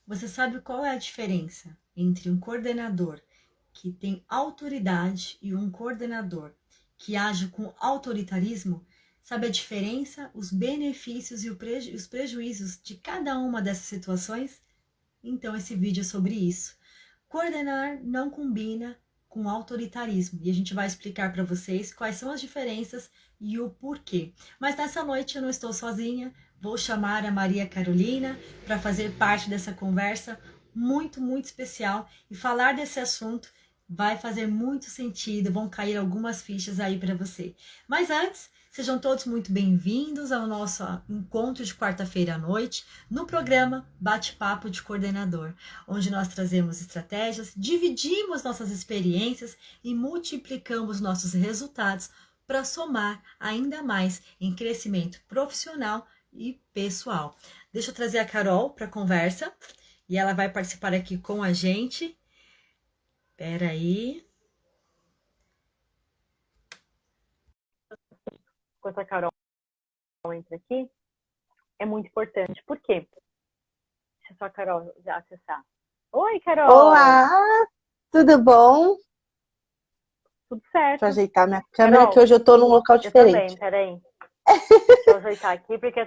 Você sabe qual é a diferença entre um coordenador que tem autoridade e um coordenador que age com autoritarismo? Sabe a diferença, os benefícios e os prejuízos de cada uma dessas situações? Então, esse vídeo é sobre isso. Coordenar não combina com autoritarismo e a gente vai explicar para vocês quais são as diferenças e o porquê. Mas nessa noite eu não estou sozinha, vou chamar a Maria Carolina para fazer parte dessa conversa muito especial e falar desse assunto vai fazer muito sentido, vão cair algumas fichas aí para você. Mas antes, sejam todos muito bem-vindos ao nosso encontro de quarta-feira à noite no programa Bate-Papo de Coordenador, onde nós trazemos estratégias, dividimos nossas experiências e multiplicamos nossos resultados para somar ainda mais em crescimento profissional e pessoal. Deixa eu trazer a Carol para a conversa e ela vai participar aqui com a gente. Espera aí. Enquanto a Carol entra aqui, é muito importante. Por quê? Deixa só a Carol já acessar. Oi, Carol! Olá, tudo bom? Tudo Deixa eu certo. ajeitar minha câmera, Carol, que hoje eu tô num local eu também, diferente. peraí. Deixa eu ajeitar aqui, porque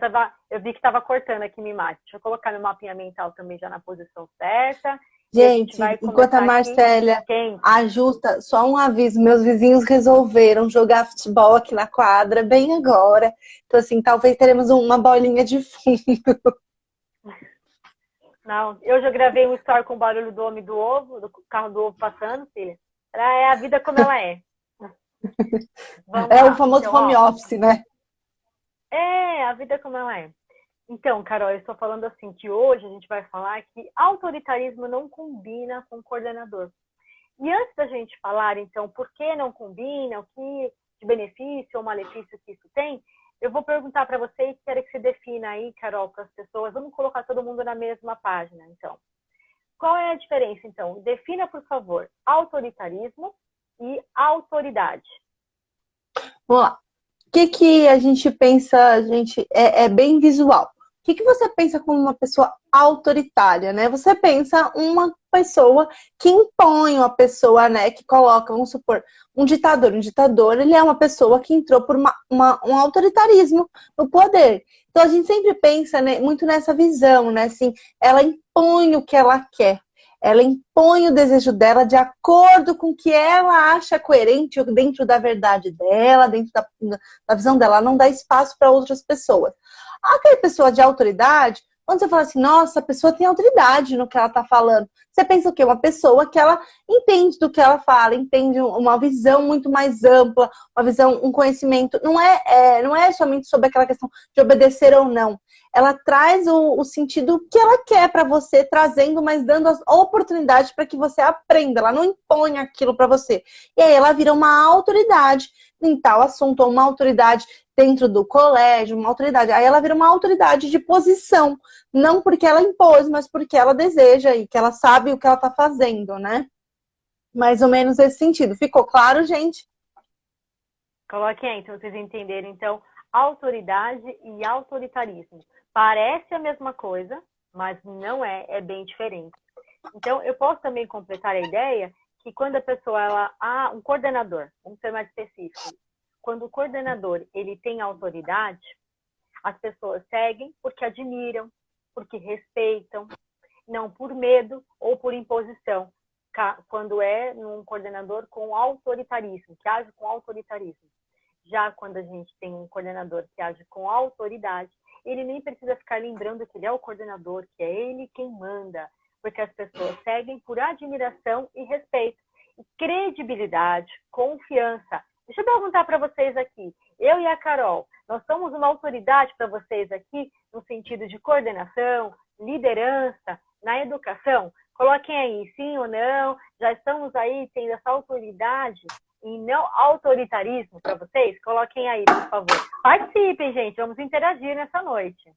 eu vi que estava cortando aqui minha imagem. Deixa eu colocar meu mapinha mental também já na posição certa. E a gente vai Gente, enquanto a começar aqui Marcélia quente. ajusta, só um aviso, meus vizinhos resolveram jogar futebol aqui na quadra, bem agora. Então, assim, talvez teremos uma bolinha de fundo. Não, eu já gravei um story com o barulho do homem do ovo, do carro do ovo passando, filha. É a vida como ela é. Vamos É o lá. famoso Então, home ó, office, né? a vida como ela é. Então, Carol, eu estou falando assim que hoje a gente vai falar que autoritarismo não combina com coordenador. E antes da gente falar, então, por que não combina, o que de benefício ou malefício que isso tem, eu vou perguntar para você e quero que você defina aí, Carol, para as pessoas. Vamos colocar todo mundo na mesma página, então. Qual é a diferença, então? Defina, por favor, autoritarismo e autoridade. Vamos lá. O que que a gente pensa, gente, é bem visual. O que que você pensa como uma pessoa autoritária, né? Você pensa uma pessoa que impõe, uma pessoa, né, que coloca, vamos supor, um ditador. Um ditador, ele é uma pessoa que entrou por um autoritarismo no poder. Então a gente sempre pensa, né, muito nessa visão, né? Assim, ela impõe o que ela quer. Ela impõe o desejo dela de acordo com o que ela acha coerente dentro da verdade dela, dentro da visão dela. Ela não dá espaço para outras pessoas. Aquela pessoa de autoridade, quando você fala assim, nossa, a pessoa tem autoridade no que ela está falando, você pensa o quê? Uma pessoa que ela entende do que ela fala, entende uma visão muito mais ampla, uma visão, um conhecimento. Não é somente sobre aquela questão de obedecer ou não. Ela traz o sentido que ela quer para você, trazendo, mas dando as oportunidades para que você aprenda. Ela não impõe aquilo para você. E aí ela vira uma autoridade em tal assunto, ou uma autoridade dentro do colégio, uma autoridade. Aí ela vira uma autoridade de posição. Não porque ela impôs, mas porque ela deseja e que ela sabe o que ela está fazendo, né? Mais ou menos esse sentido. Ficou claro, gente? Coloque aí, então vocês entenderem, então, autoridade e autoritarismo. Parece a mesma coisa, mas não é, é bem diferente. Então, eu posso também completar a ideia que quando a pessoa, um coordenador, vamos ser mais específico, quando o coordenador, ele tem autoridade, as pessoas seguem porque admiram, porque respeitam, não por medo ou por imposição, quando é um coordenador com autoritarismo, que age com autoritarismo. Já quando a gente tem um coordenador que age com autoridade, ele nem precisa ficar lembrando que ele é o coordenador, que é ele quem manda, porque as pessoas seguem por admiração e respeito. E credibilidade, confiança. Deixa eu perguntar para vocês aqui, eu e a Carol, nós somos uma autoridade para vocês aqui no sentido de coordenação, liderança, na educação? Coloquem aí, sim ou não, já estamos aí tendo essa autoridade e não autoritarismo para vocês? Coloquem aí, por favor. Participem, gente, vamos interagir nessa noite.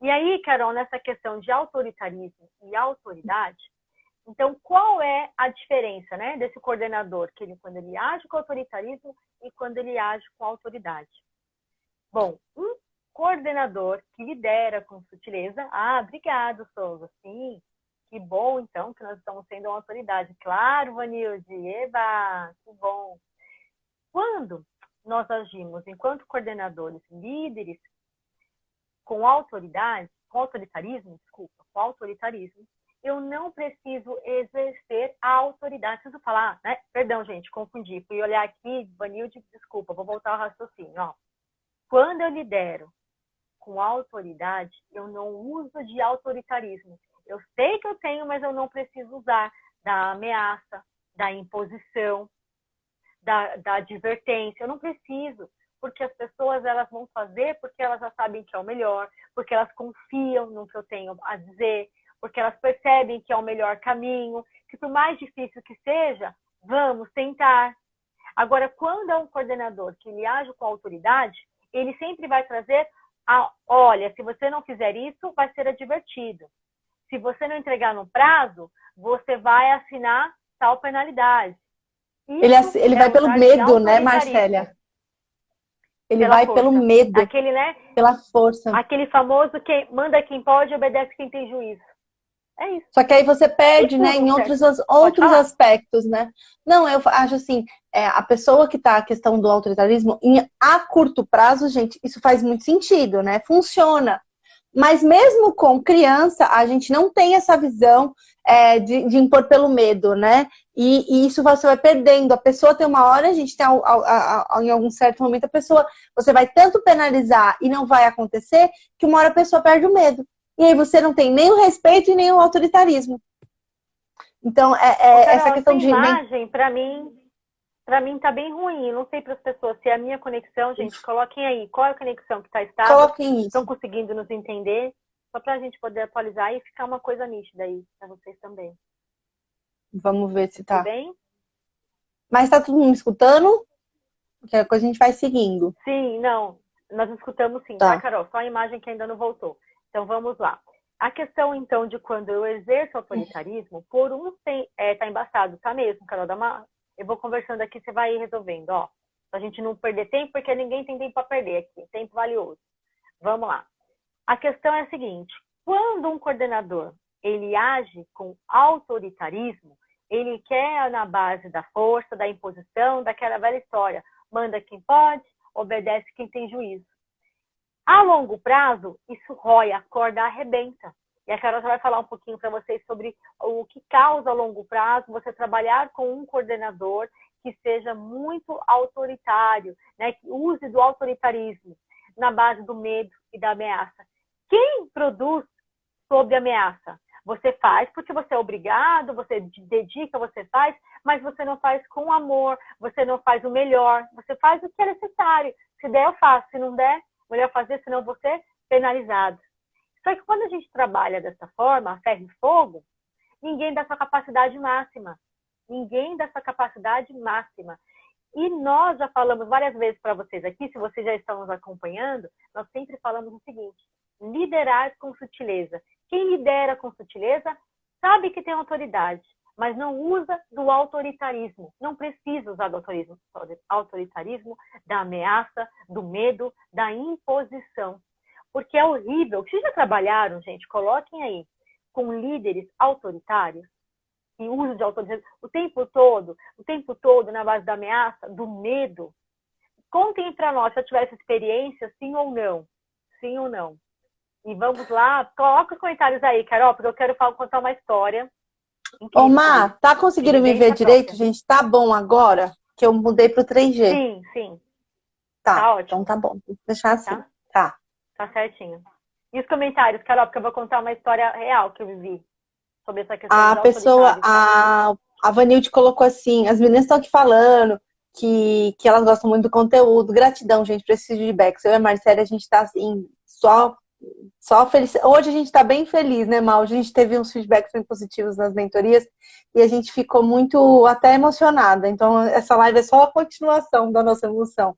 E aí, Carol, nessa questão de autoritarismo e autoridade, então qual é a diferença, né, desse coordenador, que quando ele age com autoritarismo e quando ele age com autoridade? Bom, um coordenador que lidera com sutileza. Ah, obrigado, Souza. Sim, que bom, então, que nós estamos sendo uma autoridade. Claro, Vanilde, eba, que bom. Quando nós agimos enquanto coordenadores, líderes, com autoritarismo, eu não preciso exercer a autoridade. Preciso falar, né? Perdão, gente, confundi. Fui olhar aqui, Vanilde, desculpa, vou voltar ao raciocínio. Ó. Quando eu lidero com autoridade, eu não uso de autoritarismo. Eu sei que eu tenho, mas eu não preciso usar da ameaça, da imposição, da advertência. Eu não preciso, porque as pessoas elas vão fazer porque elas já sabem que é o melhor, porque elas confiam no que eu tenho a dizer, porque elas percebem que é o melhor caminho, que por mais difícil que seja, vamos tentar. Agora, quando é um coordenador que ele age com autoridade, ele sempre vai trazer olha, se você não fizer isso, vai ser advertido. Se você não entregar no prazo, você vai assinar tal penalidade. Ele vai pelo medo, né, Marcélia? Ele vai pelo medo, aquele, né, pela força. Aquele famoso que manda quem pode, obedece quem tem juízo. É isso. Só que aí você perde, né, em outros aspectos, né? Não, eu acho assim, a pessoa que tá a questão do autoritarismo, a curto prazo, gente, isso faz muito sentido, né? Funciona. Mas mesmo com criança, a gente não tem essa visão de impor pelo medo, né? E isso você vai perdendo. A pessoa tem uma hora, a gente tem em algum certo momento, você vai tanto penalizar e não vai acontecer, que uma hora a pessoa perde o medo. E aí você não tem nem o respeito e nem o autoritarismo. Então, essa questão de imagem, para mim tá bem ruim. Não sei para as pessoas se é a minha conexão, gente. Coloquem aí. Qual é a conexão que está estável? Coloquem isso. Estão conseguindo nos entender? Só para a gente poder atualizar e ficar uma coisa nítida aí para vocês também. Vamos ver se tá. Tudo bem? Mas tá todo mundo me escutando? Qualquer coisa a gente vai seguindo. Sim, não. Nós escutamos sim, tá, Carol? Só a imagem que ainda não voltou. Então, vamos lá. A questão, então, de quando eu exerço autoritarismo, por tá embaçado, tá mesmo, Carol? Eu vou conversando aqui, você vai resolvendo, ó. Pra gente não perder tempo, porque ninguém tem tempo para perder aqui. Tempo valioso. Vamos lá. A questão é a seguinte. Quando um coordenador, ele age com autoritarismo, ele quer na base da força, da imposição, daquela velha história. Manda quem pode, obedece quem tem juízo. A longo prazo, isso rói, a corda arrebenta. E a Carol já vai falar um pouquinho para vocês sobre o que causa a longo prazo você trabalhar com um coordenador que seja muito autoritário, né? Que use do autoritarismo na base do medo e da ameaça. Quem produz sob ameaça? Você faz porque você é obrigado, você dedica, você faz, mas você não faz com amor, você não faz o melhor, você faz o que é necessário. Se der, eu faço. Se não der, melhor fazer, senão você é penalizado. Só que quando a gente trabalha dessa forma, a ferro e fogo, ninguém dá sua capacidade máxima. Ninguém dá sua capacidade máxima. E nós já falamos várias vezes para vocês aqui, se vocês já estão nos acompanhando, nós sempre falamos o seguinte: liderar com sutileza. Quem lidera com sutileza sabe que tem autoridade, mas não usa do autoritarismo. Não precisa usar do autoritarismo, da ameaça, do medo, da imposição. Porque é horrível. Vocês já trabalharam, gente? Coloquem aí, com líderes autoritários, que usam de autoritarismo o tempo todo na base da ameaça, do medo. Contem para nós se eu tivesse experiência, sim ou não. Sim ou não. E vamos lá, coloca os comentários aí, Carol, porque eu quero contar uma história. Ô, Má, tá conseguindo me ver direito, gente? Tá bom agora? Que eu mudei pro 3G. Sim, sim. Tá ótimo. Então tá bom. Vou deixar assim. Tá. Tá certinho. E os comentários, Carol, porque eu vou contar uma história real que eu vivi sobre essa questão A pessoa, a Vanilde colocou assim, as meninas estão aqui falando que elas gostam muito do conteúdo. Gratidão, gente, por esses feedbacks. Eu e a Marcela, a gente tá assim, só feliz. Hoje a gente tá bem feliz, né, Mal? Hoje a gente teve uns feedbacks bem positivos nas mentorias e a gente ficou muito até emocionada. Então, essa live é só a continuação da nossa emoção.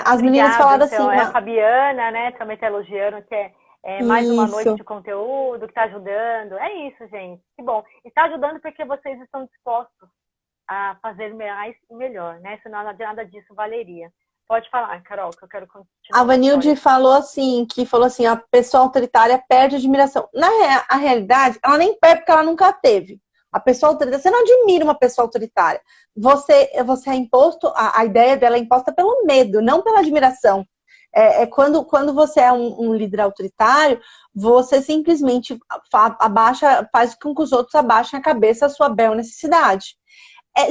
As meninas falaram então, assim... a Fabiana, né, também tá elogiando, que é mais uma noite de conteúdo, que tá ajudando. É isso, gente. Que bom. Está ajudando porque vocês estão dispostos a fazer mais e melhor, né? Senão nada disso valeria. Pode falar, Carol, que eu quero continuar. A Vanilde falou assim, a pessoa autoritária perde admiração. A realidade, ela nem perde porque ela nunca teve. A pessoa autoritária, você não admira uma pessoa autoritária. Você é imposto, a ideia dela é imposta pelo medo, não pela admiração. Quando você é um líder autoritário, você simplesmente faz com que os outros abaixem a cabeça a sua bel necessidade.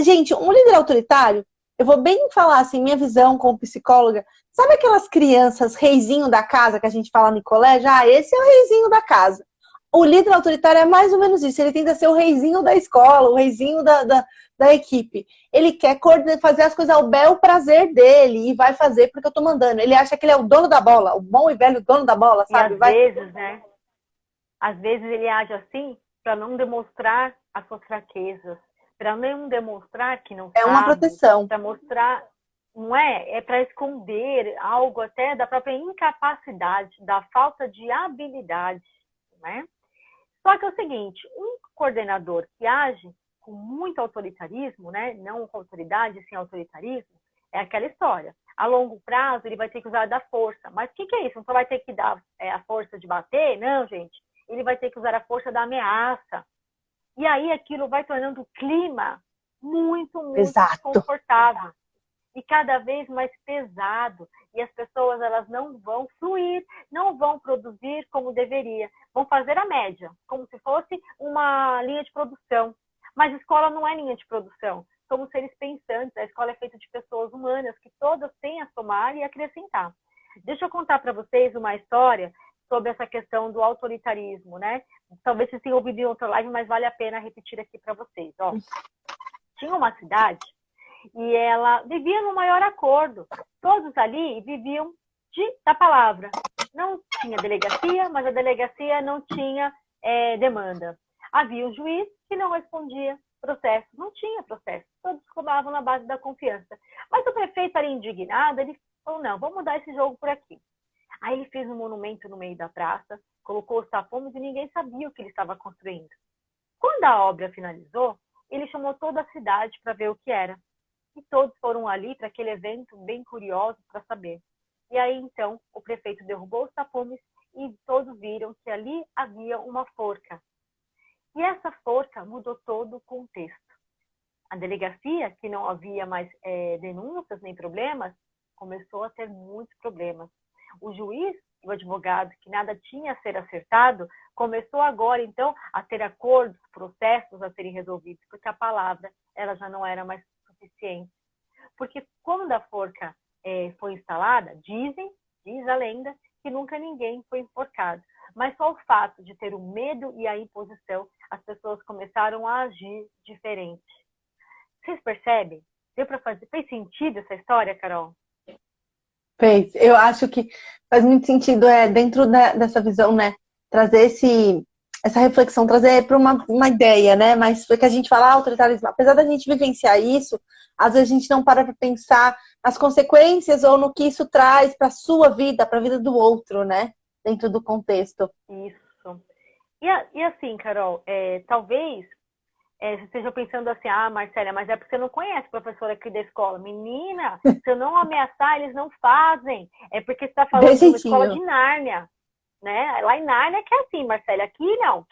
Gente, um líder autoritário, eu vou bem falar assim, minha visão como psicóloga, sabe aquelas crianças reizinho da casa que a gente fala no colégio? Esse é o reizinho da casa. O líder autoritário é mais ou menos isso, ele tenta ser o reizinho da escola, o reizinho da equipe. Ele quer fazer as coisas ao bel prazer dele e vai fazer porque eu tô mandando. Ele acha que ele é o dono da bola, o bom e velho dono da bola, sabe? Às vezes ele age assim para não demonstrar as suas fraquezas, para não demonstrar que não sabe. É uma proteção. Para mostrar, não é? É para esconder algo até da própria incapacidade, da falta de habilidade, né? Só que é o seguinte, um coordenador que age com muito autoritarismo, né? Não com autoridade, sim autoritarismo, é aquela história. A longo prazo, ele vai ter que usar da força. Mas o que é isso? Não só vai ter que dar a força de bater? Não, gente. Ele vai ter que usar a força da ameaça. E aí aquilo vai tornando o clima muito desconfortável. E cada vez mais pesado. E as pessoas, elas não vão fluir, não vão produzir como deveria. Vão fazer a média, como se fosse uma linha de produção. Mas a escola não é linha de produção. Somos seres pensantes. A escola é feita de pessoas humanas que todas têm a somar e acrescentar. Deixa eu contar para vocês uma história sobre essa questão do autoritarismo, né? Talvez vocês tenham ouvido em outra live, mas vale a pena repetir aqui para vocês. Ó, tinha uma cidade e ela vivia no maior acordo. Todos ali viviam da palavra. Não tinha delegacia, mas a delegacia não tinha demanda. Havia um juiz que não respondia processo. Não tinha processo. Todos cobravam na base da confiança. Mas o prefeito era indignado, ele falou, não, vamos mudar esse jogo por aqui. Aí ele fez um monumento no meio da praça, colocou os tapumes e ninguém sabia o que ele estava construindo. Quando a obra finalizou, ele chamou toda a cidade para ver o que era. E todos foram ali para aquele evento bem curioso para saber. E aí, então, o prefeito derrubou os tapumes e todos viram que ali havia uma forca. E essa forca mudou todo o contexto. A delegacia, que não havia mais denúncias nem problemas, começou a ter muitos problemas. O juiz e o advogado, que nada tinha a ser acertado, começou agora, então, a ter acordos, processos a serem resolvidos, porque a palavra ela já não era mais suficiente. Porque quando a forca foi instalada, diz a lenda, que nunca ninguém foi enforcado. Mas só o fato de ter o medo e a imposição, as pessoas começaram a agir diferente. Vocês percebem? Fez sentido essa história, Carol? Fez. Eu acho que faz muito sentido dentro dessa visão, né? Trazer essa reflexão, trazer para uma ideia, né? Mas porque a gente fala autoritarismo, apesar da gente vivenciar isso, às vezes a gente não para pensar nas consequências ou no que isso traz para a sua vida, para a vida do outro, né? Dentro do contexto. Isso. E assim, Carol, talvez você esteja pensando assim, Marcela, mas é porque você não conhece a professora aqui da escola. Menina, se eu não ameaçar, eles não fazem. É porque você está falando de uma escola de Nárnia, né? Lá em Nárnia que é assim, Marcela. Aqui não.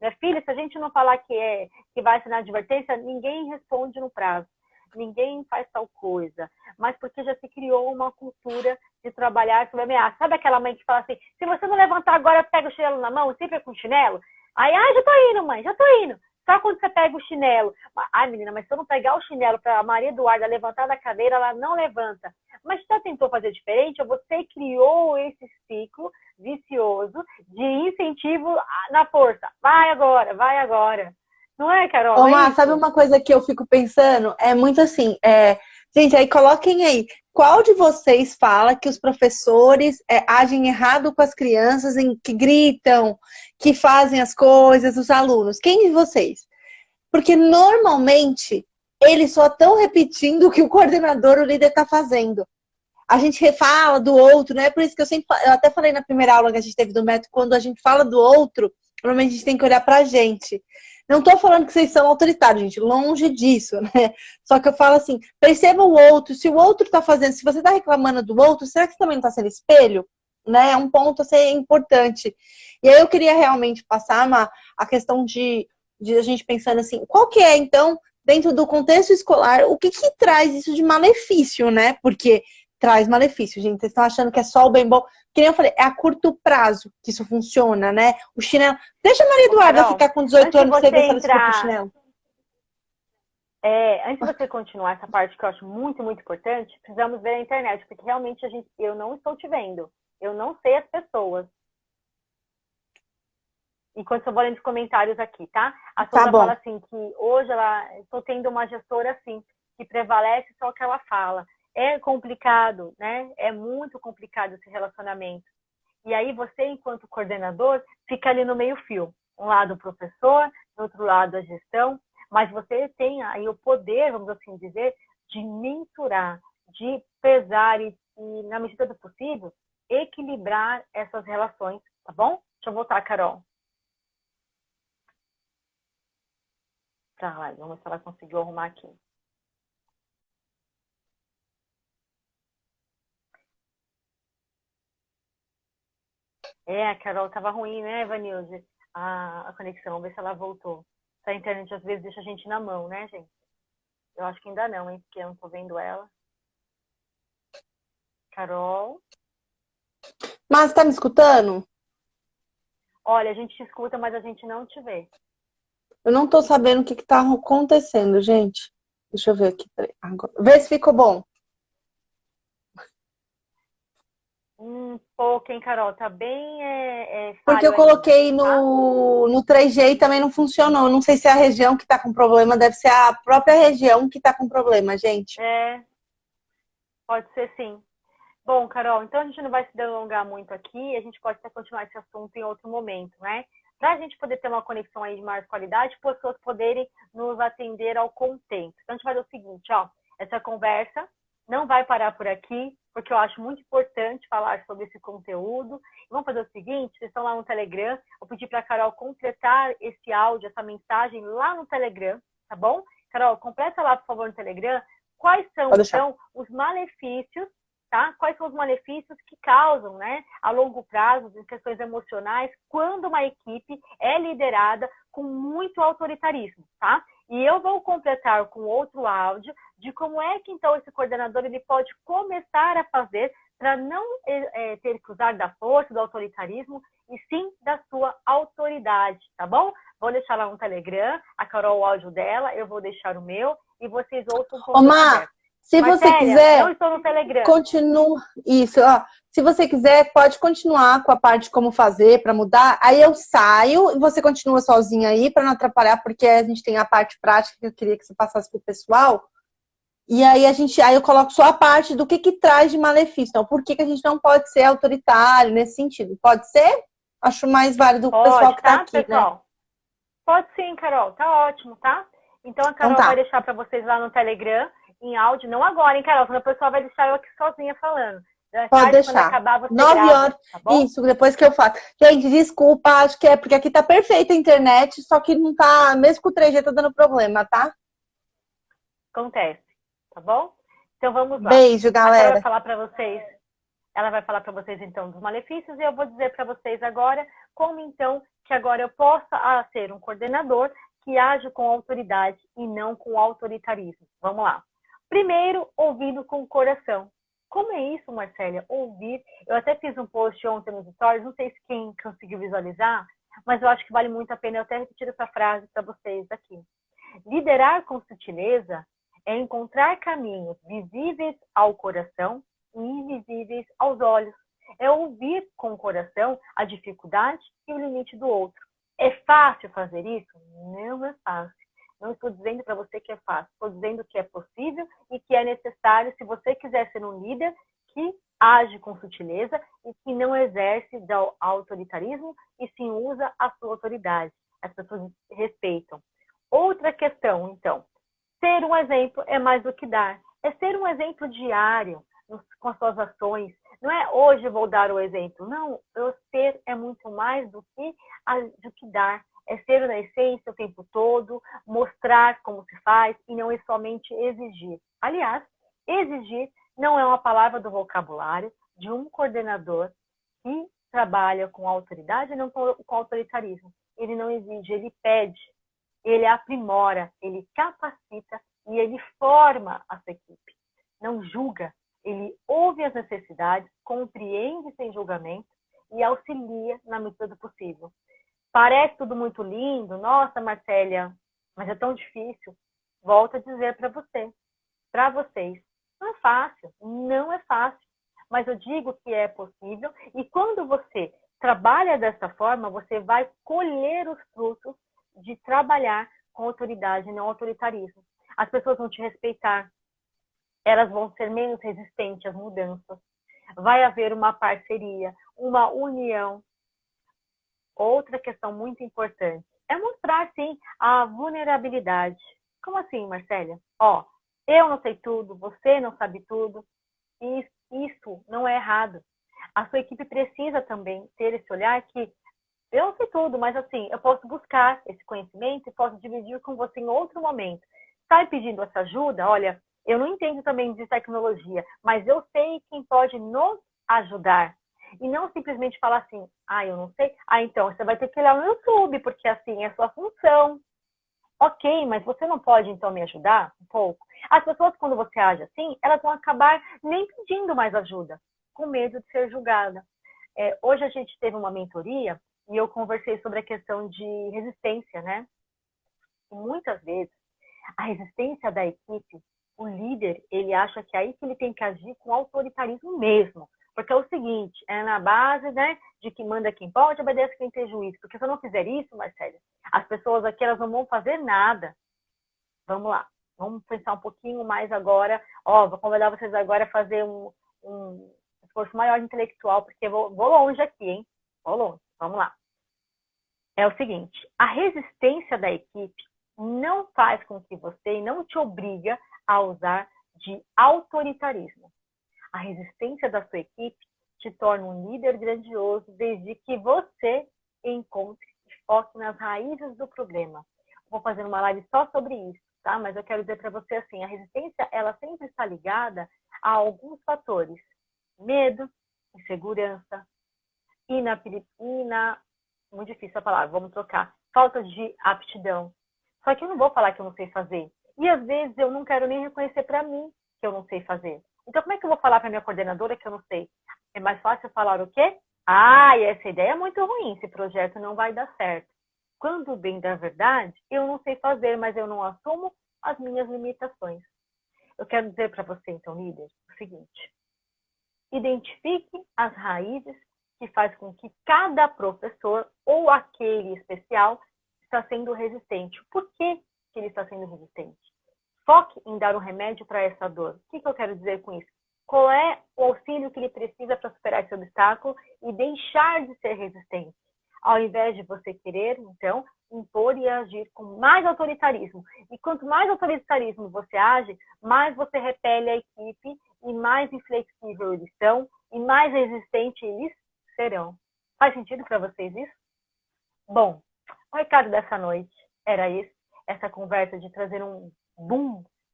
Minha filha, se a gente não falar que vai assinar advertência, ninguém responde no prazo. Ninguém faz tal coisa. Mas porque já se criou uma cultura de trabalhar sob ameaça. Sabe aquela mãe que fala assim, se você não levantar agora, pega o chinelo na mão, sempre é com chinelo? Aí, já tô indo, mãe, já tô indo. Só quando você pega o chinelo. Menina, mas se eu não pegar o chinelo para a Maria Eduarda levantar da cadeira, ela não levanta. Mas você tentou fazer diferente, ou você criou esse ciclo vicioso de incentivo na força. Vai agora. Não é, Carol? Omar, sabe uma coisa que eu fico pensando? É muito assim, gente, aí coloquem aí, qual de vocês fala que os professores agem errado com as crianças, que gritam, que fazem as coisas, os alunos? Quem de vocês? Porque normalmente eles só estão repetindo o que o coordenador, o líder está fazendo. A gente fala do outro, né? Por isso que eu até falei na primeira aula que a gente teve do método, quando a gente fala do outro, Provavelmente a gente tem que olhar pra gente. Não tô falando que vocês são autoritários, gente, longe disso, né? Só que eu falo assim, perceba o outro, se o outro tá fazendo, se você tá reclamando do outro, será que você também não tá sendo espelho? Né? É um ponto a ser importante. E aí eu queria realmente passar a questão de a gente pensando assim, qual que é, então, dentro do contexto escolar, o que traz isso de malefício, né? Porque traz malefício, gente. Vocês estão achando que é só o bem bom. Que nem eu falei, é a curto prazo que isso funciona, né? O chinelo. Deixa a Maria Eduarda Carol, ficar com 18 antes de anos pra você você ver se ela escuta o entrar, chinelo. antes de você continuar essa parte que eu acho muito, muito importante, precisamos ver a internet, porque realmente eu não estou te vendo. Eu não sei as pessoas. Enquanto eu vou lendo os comentários aqui, tá? A Tá Souza bom. fala assim, que hoje estou tendo uma gestora assim, que prevalece só o que ela fala. É complicado, né? É muito complicado esse relacionamento. E aí você, enquanto coordenador, fica ali no meio-fio. Um lado o professor, do outro lado a gestão, mas você tem aí o poder, vamos assim dizer, de mensurar, de pesar e na medida do possível, equilibrar essas relações, tá bom? Deixa eu voltar, Carol. Tá, vamos ver se ela conseguiu arrumar aqui. A Carol tava ruim, né, Vanilde? A conexão, vamos ver se ela voltou. A internet às vezes deixa a gente na mão, né, gente? Eu acho que ainda não, hein, porque eu não tô vendo ela. Carol? Mas tá me escutando? Olha, a gente te escuta, mas a gente não te vê. Eu não tô sabendo o que tá acontecendo, gente. Deixa eu ver aqui. Peraí. Agora. Vê se ficou bom. Pouco, hein, Carol? Tá bem Porque eu falho ainda, coloquei tá? no 3G e também não funcionou. Não sei se é a região que tá com problema, deve ser a própria região que tá com problema, gente. Pode ser sim. Bom, Carol, então a gente não vai se delongar muito aqui, a gente pode até continuar esse assunto em outro momento, né? Para a gente poder ter uma conexão aí de maior qualidade, pessoas poderem nos atender ao contento. Então a gente vai fazer o seguinte, ó, essa conversa não vai parar por aqui, porque eu acho muito importante falar sobre esse conteúdo. Vamos fazer o seguinte, vocês estão lá no Telegram, vou pedir para a Carol completar esse áudio, essa mensagem lá no Telegram, tá bom? Carol, completa lá, por favor, no Telegram. Quais são, então, os malefícios, tá? Quais são os malefícios que causam, né, a longo prazo, em questões emocionais, quando uma equipe é liderada com muito autoritarismo, tá? E eu vou completar com outro áudio de como é que, então, esse coordenador ele pode começar a fazer para não ter que usar da força, do autoritarismo, e sim da sua autoridade, tá bom? Vou deixar lá no Telegram, a Carol o áudio dela, eu vou deixar o meu, e vocês ouçam como Omar, se você quiser, não estou no Telegram. Continua. Isso, ó. Se você quiser, pode continuar com a parte de como fazer para mudar. Aí eu saio e você continua sozinha aí para não atrapalhar, porque a gente tem a parte prática que eu queria que você passasse pro pessoal. E aí aí eu coloco só a parte do que traz de malefício. Então, por que a gente não pode ser autoritário nesse sentido? Pode ser? Acho mais válido o pessoal que está aqui, pessoal? Né? Pode sim, Carol. Tá ótimo, tá? Então a Carol vai deixar para vocês lá no Telegram, em áudio. Não agora, hein, Carol? Quando a pessoa vai deixar eu aqui sozinha falando. Pode deixar. Quando acabar, você 9 horas. Tá bom? Isso, depois que eu faço. Gente, desculpa, acho que é porque aqui tá perfeita a internet, só que não tá, mesmo com o 3G tá dando problema, tá? Acontece, tá bom? Então vamos lá. Beijo, galera. Ela vai falar para vocês. Ela vai falar para vocês então dos malefícios e eu vou dizer para vocês agora como então que agora eu possa ser um coordenador que age com autoridade e não com autoritarismo. Vamos lá. Primeiro, ouvindo com o coração. Como é isso, Marcélia? Ouvir. Eu até fiz um post ontem nos stories, não sei se quem conseguiu visualizar, mas eu acho que vale muito a pena eu até repetir essa frase para vocês aqui. Liderar com sutileza é encontrar caminhos visíveis ao coração e invisíveis aos olhos. É ouvir com o coração a dificuldade e o limite do outro. É fácil fazer isso? Não é fácil. Não estou dizendo para você que é fácil. Estou dizendo que é possível e que é necessário se você quiser ser um líder que age com sutileza e que não exerce do autoritarismo e sim usa a sua autoridade. As pessoas respeitam. Outra questão, então. Ser um exemplo é mais do que dar. É ser um exemplo diário com as suas ações, Não é hoje vou dar o exemplo. Não, eu ser é muito mais do que dar. É ser na essência o tempo todo, mostrar como se faz e não é somente exigir. Aliás, exigir não é uma palavra do vocabulário de um coordenador que trabalha com autoridade e não com autoritarismo. Ele não exige, ele pede, ele aprimora, ele capacita e ele forma a sua equipe. Não julga, ele ouve as necessidades, compreende sem julgamento e auxilia na medida do possível. Parece tudo muito lindo, nossa, Marcélia, mas é tão difícil. Volto a dizer para vocês, não é fácil, não é fácil, mas eu digo que é possível e quando você trabalha dessa forma, você vai colher os frutos de trabalhar com autoridade e não autoritarismo. As pessoas vão te respeitar, elas vão ser menos resistentes às mudanças, vai haver uma parceria, uma união. Outra questão muito importante é mostrar, sim, a vulnerabilidade. Como assim, Marcélia? Eu não sei tudo, você não sabe tudo. Isso não é errado. A sua equipe precisa também ter esse olhar que eu não sei tudo, mas assim, eu posso buscar esse conhecimento e posso dividir com você em outro momento. Está me pedindo essa ajuda? Olha, eu não entendo também de tecnologia, mas eu sei quem pode nos ajudar. E não simplesmente falar assim, eu não sei. Então, você vai ter que olhar no YouTube, porque assim é a sua função. Ok, mas você não pode então me ajudar um pouco? As pessoas, quando você age assim, elas vão acabar nem pedindo mais ajuda, com medo de ser julgada. Hoje a gente teve uma mentoria e eu conversei sobre a questão de resistência, né? E muitas vezes, a resistência da equipe, o líder, ele acha que é aí que ele tem que agir com autoritarismo mesmo. Porque é o seguinte, é na base, né, de que manda quem pode, obedece quem tem juízo. Porque se eu não fizer isso, Marcélia, as pessoas aqui elas não vão fazer nada. Vamos lá, vamos pensar um pouquinho mais agora. Vou convidar vocês agora a fazer um esforço maior intelectual, porque vou longe aqui, hein? Vou longe, vamos lá. É o seguinte, a resistência da equipe não faz com que você, não te obriga a usar de autoritarismo. A resistência da sua equipe te torna um líder grandioso desde que você encontre e foque nas raízes do problema. Vou fazer uma live só sobre isso, tá? Mas eu quero dizer para você assim, a resistência, ela sempre está ligada a alguns fatores. Medo, insegurança, muito difícil a palavra, vamos trocar. Falta de aptidão. Só que eu não vou falar que eu não sei fazer. E às vezes eu não quero nem reconhecer para mim que eu não sei fazer. Então, como é que eu vou falar para minha coordenadora que eu não sei? É mais fácil falar o quê? Essa ideia é muito ruim, esse projeto não vai dar certo. Quando bem da verdade, eu não sei fazer, mas eu não assumo as minhas limitações. Eu quero dizer para você, então, líder, o seguinte. Identifique as raízes que faz com que cada professor ou aquele especial está sendo resistente. Por que ele está sendo resistente? Foque em dar um remédio para essa dor. O que eu quero dizer com isso? Qual é o auxílio que ele precisa para superar esse obstáculo e deixar de ser resistente? Ao invés de você querer, então, impor e agir com mais autoritarismo. E quanto mais autoritarismo você age, mais você repele a equipe e mais inflexível eles são e mais resistente eles serão. Faz sentido para vocês isso? Bom, o recado dessa noite era esse. Essa conversa de trazer um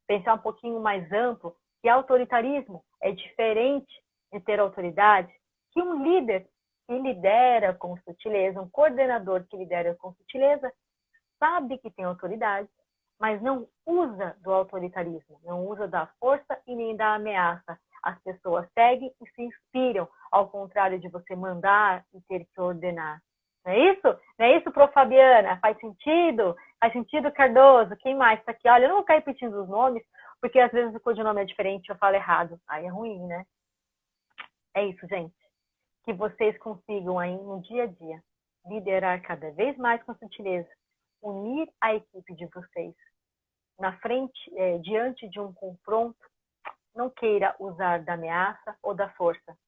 pensar um pouquinho mais amplo, que autoritarismo é diferente de ter autoridade, que um líder que lidera com sutileza, um coordenador que lidera com sutileza, sabe que tem autoridade, mas não usa do autoritarismo, não usa da força e nem da ameaça. As pessoas seguem e se inspiram, ao contrário de você mandar e ter que ordenar. Não é isso? Não é isso, Prof. Fabiana? Faz sentido? Faz sentido, Cardoso? Quem mais está aqui? Olha, eu não vou ficar repetindo os nomes, porque às vezes o codinome é diferente e eu falo errado. Aí é ruim, né? É isso, gente. Que vocês consigam aí no dia a dia liderar cada vez mais com sutileza, unir a equipe de vocês na frente, diante de um confronto, não queira usar da ameaça ou da força.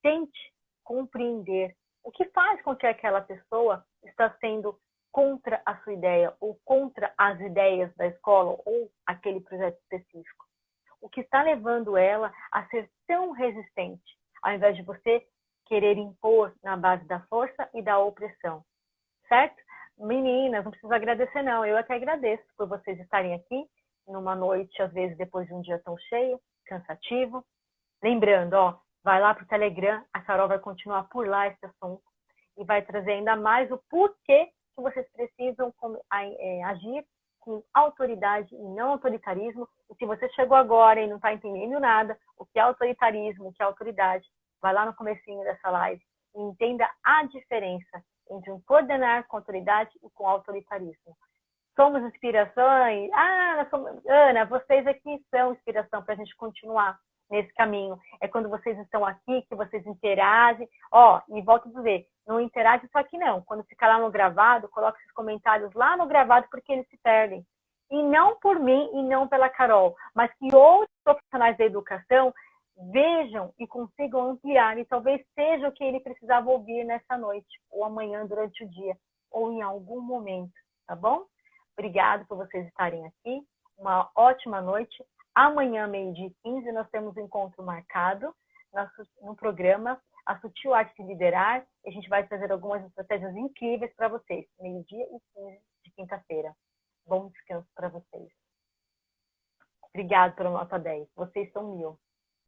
Tente compreender o que faz com que aquela pessoa está sendo contra a sua ideia ou contra as ideias da escola ou aquele projeto específico. O que está levando ela a ser tão resistente? ao invés de você querer impor na base da força e da opressão, certo? Meninas, não precisa agradecer não, eu até agradeço por vocês estarem aqui numa noite, às vezes depois de um dia tão cheio, cansativo. Lembrando, ó, vai lá pro Telegram, a Carol vai continuar por lá esse assunto e vai trazer ainda mais o porquê que vocês precisam agir com autoridade e não autoritarismo. E se você chegou agora e não está entendendo nada, o que é autoritarismo, o que é autoridade, vai lá no comecinho dessa live e entenda a diferença entre um coordenar com autoridade e com autoritarismo. Somos inspirações? Ana, vocês aqui são inspiração para a gente continuar nesse caminho. É quando vocês estão aqui, que vocês interagem. Ó, e volto a dizer, não interage só aqui não. Quando ficar lá no gravado, coloque esses comentários lá no gravado, porque eles se perdem. E não por mim e não pela Carol, mas que outros profissionais da educação vejam e consigam ampliar. E talvez seja o que ele precisava ouvir nessa noite, ou amanhã durante o dia, ou em algum momento, tá bom? Obrigada por vocês estarem aqui. Uma ótima noite. Amanhã, 12h15, nós temos um encontro marcado no programa A Sutil Arte de Liderar. E a gente vai trazer algumas estratégias incríveis para vocês. 12h15 de quinta-feira. Bom descanso para vocês. Obrigada pela nota 10. Vocês são 1000.